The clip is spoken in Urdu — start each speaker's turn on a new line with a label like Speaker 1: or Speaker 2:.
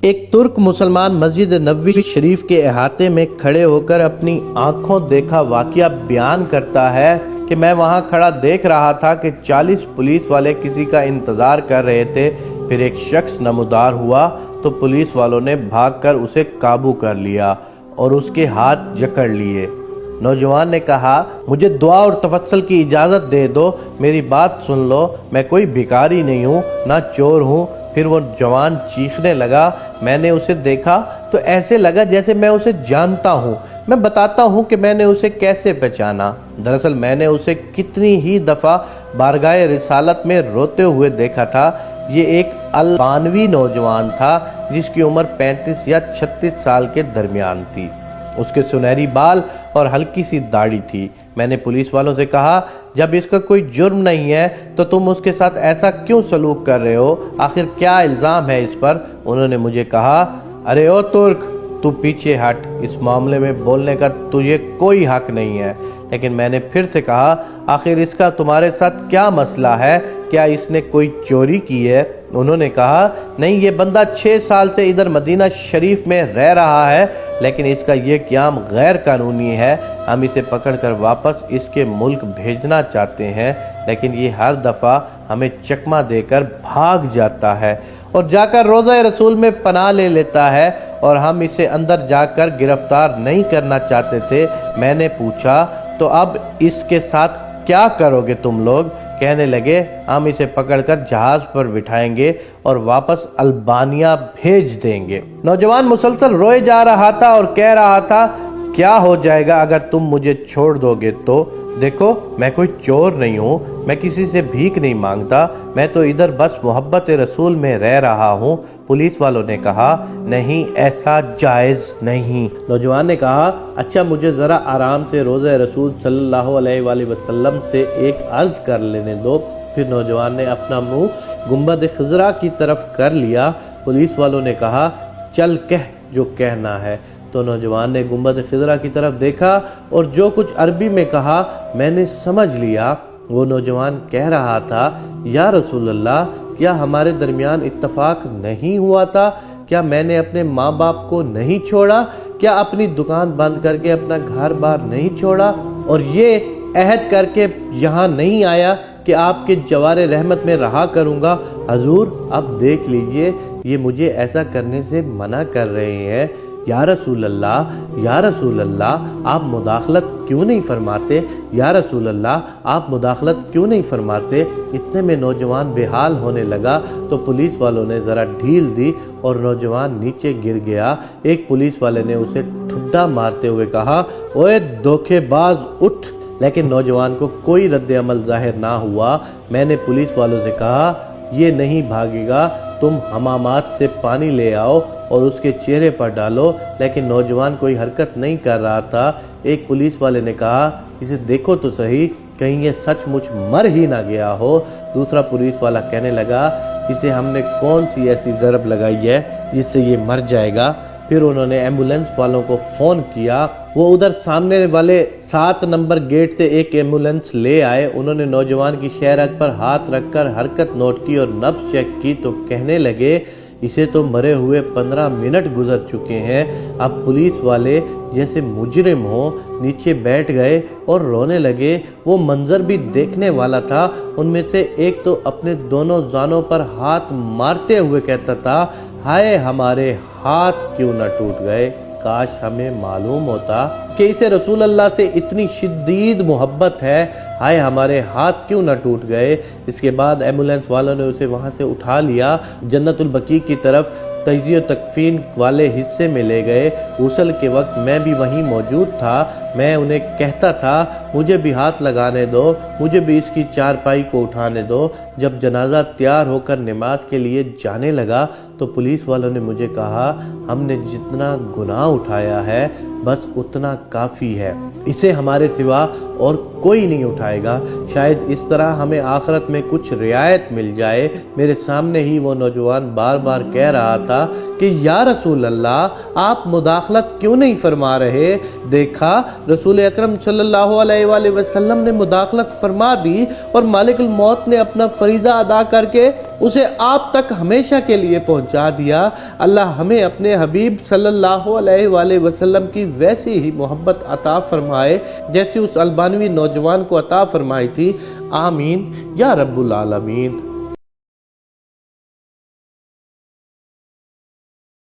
Speaker 1: ایک ترک مسلمان مسجد نبوی شریف کے احاطے میں کھڑے ہو کر اپنی آنکھوں دیکھا واقعہ بیان کرتا ہے کہ میں وہاں کھڑا دیکھ رہا تھا کہ 40 پولیس والے کسی کا انتظار کر رہے تھے۔ پھر ایک شخص نمودار ہوا تو پولیس والوں نے بھاگ کر اسے قابو کر لیا اور اس کے ہاتھ جکڑ لیے۔ نوجوان نے کہا، مجھے دعا اور تفصل کی اجازت دے دو، میری بات سن لو، میں کوئی بھکاری نہیں ہوں، نہ چور ہوں۔ پھر وہ جوان چیخنے لگا۔ میں نے اسے دیکھا تو ایسے لگا جیسے میں اسے جانتا ہوں۔ میں بتاتا ہوں کہ میں نے اسے کیسے پہچانا۔ دراصل میں نے اسے کتنی ہی دفعہ بارگاہ رسالت میں روتے ہوئے دیکھا تھا۔ یہ ایک البانوی نوجوان تھا جس کی عمر 35 یا 36 سال کے درمیان تھی۔ اس کے سنہری بال اور ہلکی سی داڑھی تھی۔ میں نے پولیس والوں سے کہا، جب اس کا کوئی جرم نہیں ہے تو تم اس کے ساتھ ایسا کیوں سلوک کر رہے ہو؟ آخر کیا الزام ہے اس پر؟ انہوں نے مجھے کہا، ارے او ترک، تو پیچھے ہٹ، اس معاملے میں بولنے کا تجھے کوئی حق نہیں ہے۔ لیکن میں نے پھر سے کہا، آخر اس کا تمہارے ساتھ کیا مسئلہ ہے؟ کیا اس نے کوئی چوری کی ہے؟ انہوں نے کہا، نہیں، یہ بندہ 6 سال سے ادھر مدینہ شریف میں رہ رہا ہے، لیکن اس کا یہ قیام غیر قانونی ہے۔ ہم اسے پکڑ کر واپس اس کے ملک بھیجنا چاہتے ہیں، لیکن یہ ہر دفعہ ہمیں چکمہ دے کر بھاگ جاتا ہے اور جا کر روضہ رسول میں پناہ لے لیتا ہے، اور ہم اسے اندر جا کر گرفتار نہیں کرنا چاہتے تھے۔ میں نے پوچھا، تو اب اس کے ساتھ کیا کرو گے تم لوگ؟ کہنے لگے، ہم اسے پکڑ کر جہاز پر بٹھائیں گے اور واپس البانیہ بھیج دیں گے۔ نوجوان مسلسل روئے جا رہا تھا اور کہہ رہا تھا، کیا ہو جائے گا اگر تم مجھے چھوڑ دو گے تو؟ دیکھو، میں کوئی چور نہیں ہوں، میں کسی سے بھیک نہیں مانگتا، میں تو ادھر بس محبت رسول میں رہ رہا ہوں۔ پولیس والوں نے کہا، نہیں، ایسا جائز نہیں۔ نوجوان نے کہا، اچھا مجھے ذرا آرام سے روضہ رسول صلی اللہ علیہ وآلہ وسلم سے ایک عرض کر لینے دو۔ پھر نوجوان نے اپنا منہ گنبد خضرا کی طرف کر لیا۔ پولیس والوں نے کہا، چل کہہ جو کہنا ہے۔ تو نوجوان نے گنبد خضرا کی طرف دیکھا اور جو کچھ عربی میں کہا میں نے سمجھ لیا۔ وہ نوجوان کہہ رہا تھا، یا رسول اللہ، کیا ہمارے درمیان اتفاق نہیں ہوا تھا؟ کیا میں نے اپنے ماں باپ کو نہیں چھوڑا؟ کیا اپنی دکان بند کر کے اپنا گھر بار نہیں چھوڑا؟ اور یہ عہد کر کے یہاں نہیں آیا کہ آپ کے جوار رحمت میں رہا کروں گا؟ حضور، اب دیکھ لیجئے، یہ مجھے ایسا کرنے سے منع کر رہے ہیں۔ یا رسول اللہ، یا رسول اللہ، آپ مداخلت کیوں نہیں فرماتے؟ یا رسول اللہ، آپ مداخلت کیوں نہیں فرماتے؟ اتنے میں نوجوان بے حال ہونے لگا تو پولیس والوں نے ذرا ڈھیل دی اور نوجوان نیچے گر گیا۔ ایک پولیس والے نے اسے ٹھڈا مارتے ہوئے کہا، اوے دھوکے باز، اٹھ! لیکن نوجوان کو کوئی رد عمل ظاہر نہ ہوا۔ میں نے پولیس والوں سے کہا، یہ نہیں بھاگے گا، تم حمامات سے پانی لے آؤ اور اس کے چہرے پر ڈالو۔ لیکن نوجوان کوئی حرکت نہیں کر رہا تھا۔ ایک پولیس والے نے کہا، اسے دیکھو تو صحیح، کہیں یہ سچ مچ مر ہی نہ گیا ہو۔ دوسرا پولیس والا کہنے لگا، اسے ہم نے کون سی ایسی ضرب لگائی ہے جس سے یہ مر جائے گا؟ پھر انہوں نے ایمبولینس والوں کو فون کیا۔ وہ ادھر سامنے والے 7 نمبر گیٹ سے ایک ایمبولینس لے آئے۔ انہوں نے نوجوان کی شہ رگ پر ہاتھ رکھ کر حرکت نوٹ کی اور نبض چیک کی تو کہنے لگے، اسے تو مرے ہوئے 15 منٹ گزر چکے ہیں۔ اب پولیس والے جیسے مجرم ہوں نیچے بیٹھ گئے اور رونے لگے۔ وہ منظر بھی دیکھنے والا تھا۔ ان میں سے ایک تو اپنے دونوں زانوں پر ہاتھ مارتے ہوئے کہتا تھا، ہائے ہمارے ہاتھ کیوں نہ ٹوٹ گئے، کاش ہمیں معلوم ہوتا کہ اسے رسول اللہ سے اتنی شدید محبت ہے، ہائے ہمارے ہاتھ کیوں نہ ٹوٹ گئے۔ اس کے بعد ایمبولینس والوں نے اسے وہاں سے اٹھا لیا، جنت البقیع کی طرف تجزیہ و تکفین والے حصے میں لے گئے۔ غسل کے وقت میں بھی وہیں موجود تھا۔ میں انہیں کہتا تھا، مجھے بھی ہاتھ لگانے دو، مجھے بھی اس کی چارپائی کو اٹھانے دو۔ جب جنازہ تیار ہو کر نماز کے لیے جانے لگا تو پولیس والوں نے مجھے کہا، ہم نے جتنا گناہ اٹھایا ہے بس اتنا کافی ہے، اسے ہمارے سوا اور کوئی نہیں اٹھائے گا۔ شاید اس طرح ہمیں آخرت میں کچھ رعایت مل جائے۔ میرے سامنے ہی وہ نوجوان بار بار کہہ رہا تھا کہ یا رسول اللہ، آپ مداخلت کیوں نہیں فرما رہے؟ دیکھا، رسول اکرم صلی اللہ علیہ علیہ وآلہ وسلم نے مداخلت فرما دی اور مالک الموت نے اپنا فریضہ ادا کر کے اسے آپ تک ہمیشہ کے لیے پہنچا دیا۔ اللہ ہمیں اپنے حبیب صلی اللہ علیہ وآلہ وسلم کی ویسی ہی محبت عطا فرمائے جیسی اس البانوی نوجوان کو عطا فرمائی تھی۔ آمین یا رب العالمین۔